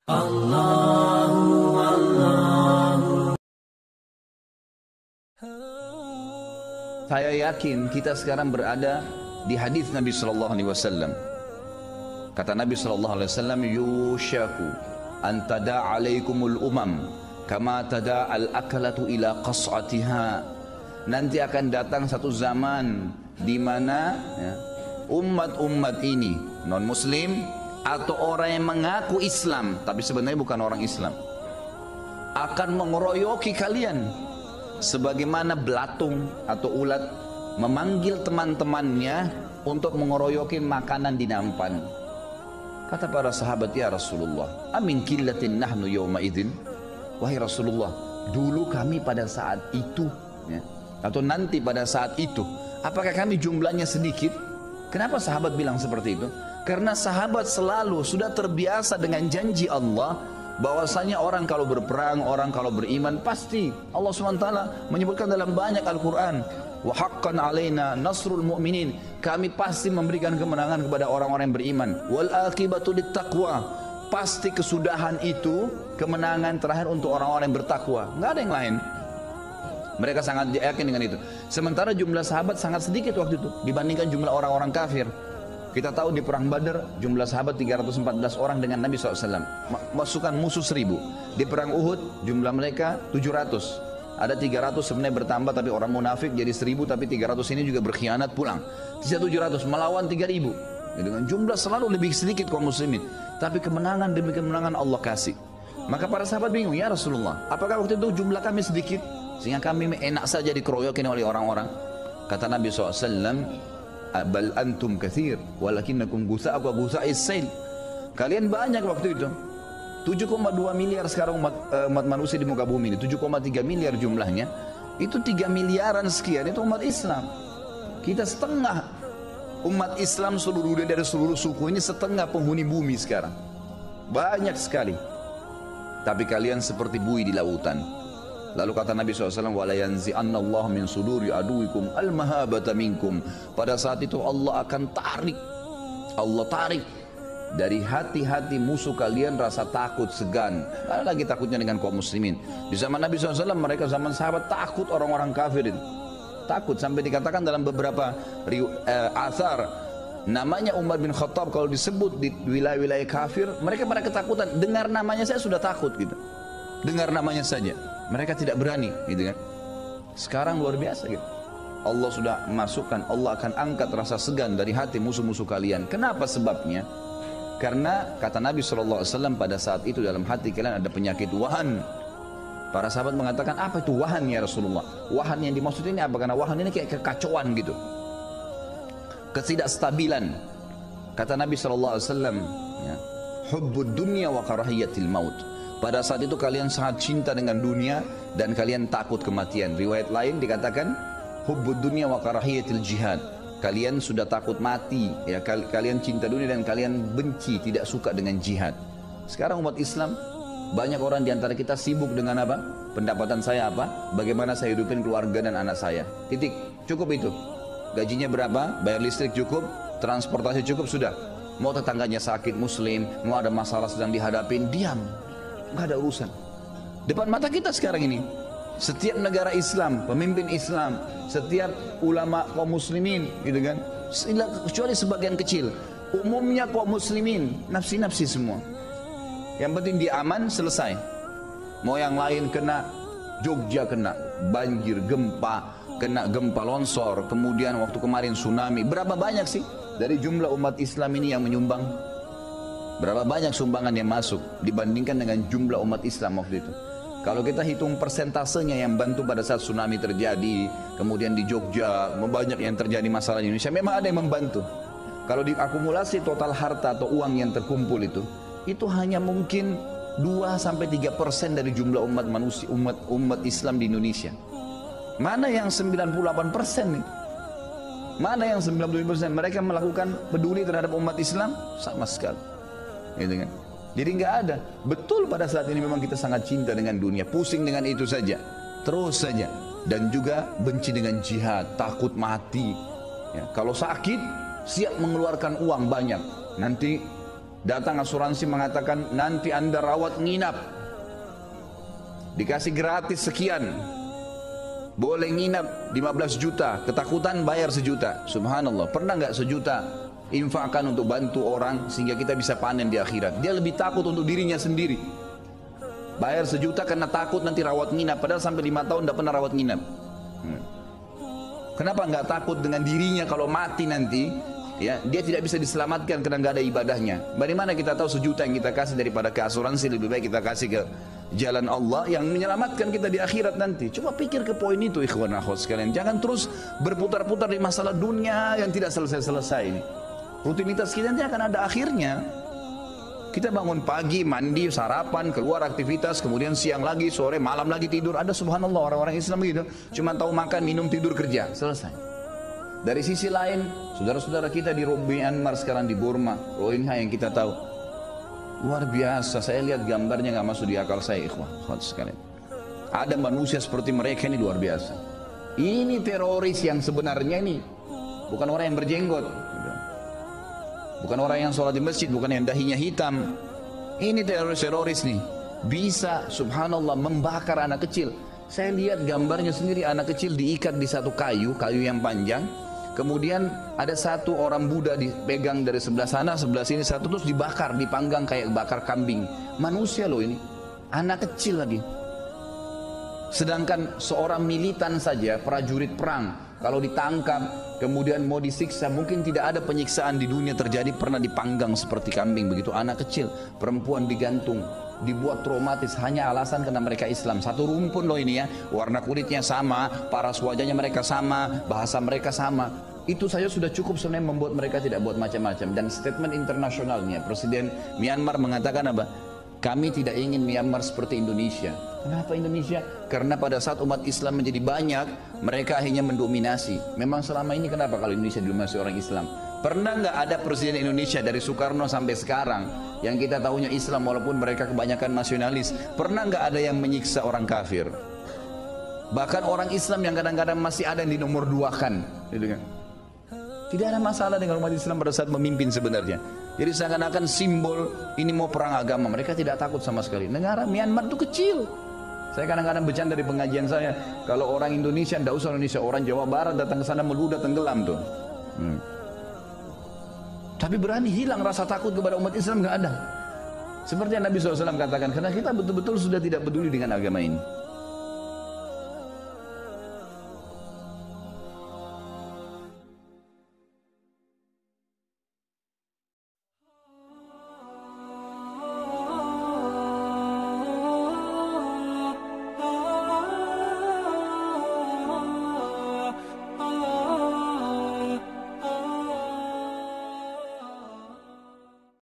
Saya yakin kita sekarang berada di hadis Nabi Sallallahu Alaihi Wasallam. Kata Nabi Sallallahu Alaihi Wasallam, "Yushaku an tada' alaikumul umam, kama tada' al-akalatu ila qas'atiha." Nanti akan datang satu zaman di mana umat-umat ini non Muslim atau orang yang mengaku Islam tapi sebenarnya bukan orang Islam akan mengeroyoki kalian sebagaimana belatung atau ulat memanggil teman-temannya untuk mengeroyoki makanan di nampan. Kata para sahabat, "Ya Rasulullah, amin killatin nahnu yawma idzin?" Wahai Rasulullah, dulu kami pada saat itu atau nanti pada saat itu, apakah kami jumlahnya sedikit? Kenapa sahabat bilang seperti itu? Karena sahabat selalu sudah terbiasa dengan janji Allah bahwasanya orang kalau berperang, orang kalau beriman, pasti Allah SWT menyebutkan dalam banyak Al-Quran, wa haqqan alaina nasrul mu'minin, kami pasti memberikan kemenangan kepada orang-orang yang beriman, wal akibatu littaqwa, pasti kesudahan itu kemenangan terakhir untuk orang-orang yang bertakwa, nggak ada yang lain. Mereka sangat yakin dengan itu. Sementara jumlah sahabat sangat sedikit waktu itu dibandingkan jumlah orang-orang kafir. Kita tahu di perang Badar jumlah sahabat 314 orang dengan Nabi SAW, masukan musuh 1000. Di perang Uhud jumlah mereka 700. Ada 300 sebenarnya bertambah tapi orang munafik jadi 1000, tapi 300 ini juga berkhianat pulang. Sisa 700 melawan 3000. Dengan jumlah selalu lebih sedikit kaum muslimin, tapi kemenangan demi kemenangan Allah kasih. Maka para sahabat bingung, "Ya Rasulullah, apakah waktu itu jumlah kami sedikit sehingga kami enak saja dikeroyokin oleh orang-orang?" Kata Nabi SAW, "Bal antum kathir walakinnakum gusa'u gusa'is sail." Kalian banyak waktu itu. 7,2 miliar sekarang umat manusia di muka bumi ini, 7,3 miliar jumlahnya. Itu 3 miliaran sekian itu umat Islam. Kita setengah umat Islam seluruh dunia, dari seluruh suku ini setengah penghuni bumi sekarang. Banyak sekali. Tapi kalian seperti buih di lautan. Lalu kata Nabi SAW, "Wala yanzi'anna Allah min suduri aduwikum al-mahabata minkum." Pada saat itu Allah akan tarik, Allah tarik dari hati-hati musuh kalian rasa takut, segan. Tidak ada lagi takutnya dengan kaum muslimin. Di zaman Nabi SAW, mereka zaman sahabat takut orang-orang kafir itu. Takut sampai dikatakan dalam beberapa athar, namanya Umar bin Khattab kalau disebut di wilayah-wilayah kafir, mereka pada ketakutan. Dengar namanya saya sudah takut gitu. Dengar namanya saja, mereka tidak berani, gitu kan? Sekarang luar biasa gitu. Allah sudah masukkan, Allah akan angkat rasa segan dari hati musuh-musuh kalian. Kenapa sebabnya? Karena kata Nabi SAW pada saat itu dalam hati kalian ada penyakit wahan. Para sahabat mengatakan, "Apa itu wahan ya Rasulullah?" Wahan yang dimaksud ini apa? Karena wahan ini kayak kekacauan gitu, ketidakstabilan. Kata Nabi SAW, "Hubbud dunya wa karahiyatil maut." Pada saat itu kalian sangat cinta dengan dunia dan kalian takut kematian. Riwayat lain dikatakan, "Hubbud dunya wa karahiyatil jihad." Kalian sudah takut mati, ya, kalian cinta dunia dan kalian benci, tidak suka dengan jihad. Sekarang umat Islam, banyak orang di antara kita sibuk dengan apa? Pendapatan saya apa? Bagaimana saya hidupin keluarga dan anak saya. Titik. Cukup itu. Gajinya berapa? Bayar listrik cukup, transportasi cukup, sudah. Mau tetangganya sakit muslim, mau ada masalah sedang dihadapin, diam. Nggak ada urusan. Depan mata kita sekarang ini, setiap negara Islam, pemimpin Islam, setiap ulama kaum muslimin, gitu kan, kecuali sebagian kecil, umumnya kaum muslimin nafsi-nafsi semua. Yang penting dia aman, selesai. Mau yang lain kena, Jogja kena banjir, gempa, kena gempa longsor, kemudian waktu kemarin tsunami. Berapa banyak sih dari jumlah umat Islam ini yang menyumbang? Berapa banyak sumbangan yang masuk dibandingkan dengan jumlah umat Islam waktu itu? Kalau kita hitung persentasenya yang bantu pada saat tsunami terjadi, kemudian di Jogja, banyak yang terjadi masalah di Indonesia, memang ada yang membantu. Kalau diakumulasi total harta atau uang yang terkumpul itu hanya mungkin 2-3% dari jumlah umat manusia, umat Islam di Indonesia. Mana yang 98% nih? Mana yang 97%? Mereka melakukan peduli terhadap umat Islam? Sama sekali. Gitu kan? Jadi nggak ada. Betul pada saat ini memang kita sangat cinta dengan dunia, pusing dengan itu saja, terus saja, dan juga benci dengan jihad, takut mati. Ya, kalau sakit siap mengeluarkan uang banyak. Nanti Datang asuransi mengatakan nanti Anda rawat nginap, dikasih gratis sekian, boleh nginap 15 juta, ketakutan bayar 1 juta. Subhanallah, pernah nggak 1 juta infakkan untuk bantu orang sehingga kita bisa panen di akhirat? Dia lebih takut untuk dirinya sendiri. Bayar 1 juta karena takut nanti rawat nginap, padahal sampai 5 tahun tidak pernah rawat nginap. Kenapa nggak takut dengan dirinya kalau mati nanti? Ya, dia tidak bisa diselamatkan karena nggak ada ibadahnya. Bagaimana kita tahu 1 juta yang kita kasih daripada ke asuransi, lebih baik kita kasih ke jalan Allah yang menyelamatkan kita di akhirat nanti. Coba pikir ke poin itu, ikhwan akhwat sekalian. Jangan terus berputar-putar di masalah dunia yang tidak selesai-selesai ini. Rutinitas kita nanti akan ada akhirnya. Kita bangun pagi, mandi, sarapan, keluar aktivitas, kemudian siang lagi, sore, malam lagi tidur. Ada subhanallah orang-orang Islam gitu, cuma tahu makan, minum, tidur, kerja, selesai. Dari sisi lain, saudara-saudara kita di Myanmar sekarang, di Burma, Rohingya yang kita tahu, luar biasa. Saya lihat gambarnya nggak masuk di akal saya, ikhwah sekalian. Ada manusia seperti mereka ini luar biasa. Ini teroris yang sebenarnya ini, bukan orang yang berjenggot, bukan orang yang sholat di masjid, bukan yang dahinya hitam. Ini teroris nih, bisa subhanallah membakar anak kecil. Saya lihat gambarnya sendiri, anak kecil diikat di satu kayu yang panjang. Kemudian ada satu orang Buddha dipegang dari sebelah sana, sebelah sini satu, terus dibakar, dipanggang kayak bakar kambing. Manusia loh ini, anak kecil lagi. Sedangkan seorang militan saja, prajurit perang, kalau ditangkap, kemudian mau disiksa, mungkin tidak ada penyiksaan di dunia terjadi pernah dipanggang seperti kambing begitu. Anak kecil, perempuan digantung, dibuat traumatis hanya alasan karena mereka Islam. Satu rumpun loh ini ya, warna kulitnya sama, paras wajahnya mereka sama, bahasa mereka sama. Itu saja sudah cukup sebenarnya membuat mereka tidak buat macam-macam. Dan statement internasionalnya, Presiden Myanmar mengatakan apa? Kami tidak ingin Myanmar seperti Indonesia. Kenapa Indonesia? Karena pada saat umat Islam menjadi banyak, mereka akhirnya mendominasi. Memang selama ini kenapa kalau Indonesia didominasi orang Islam? Pernah nggak ada Presiden Indonesia dari Soekarno sampai sekarang yang kita tahunya Islam walaupun mereka kebanyakan nasionalis? Pernah nggak ada yang menyiksa orang kafir? Bahkan orang Islam yang kadang-kadang masih ada yang di nomor 2 kan, gitu kan? Tidak ada masalah dengan umat Islam pada saat memimpin sebenarnya. Jadi seakan-akan simbol ini mau perang agama, mereka tidak takut sama sekali. Negara Myanmar itu kecil. Saya kadang-kadang bercanda di pengajian saya, kalau orang Indonesia, tidak usah Indonesia, orang Jawa Barat datang ke sana meludah tenggelam tuh. Tapi berani hilang rasa takut kepada umat Islam, nggak ada. Seperti yang Nabi SAW katakan, karena kita betul-betul sudah tidak peduli dengan agama ini.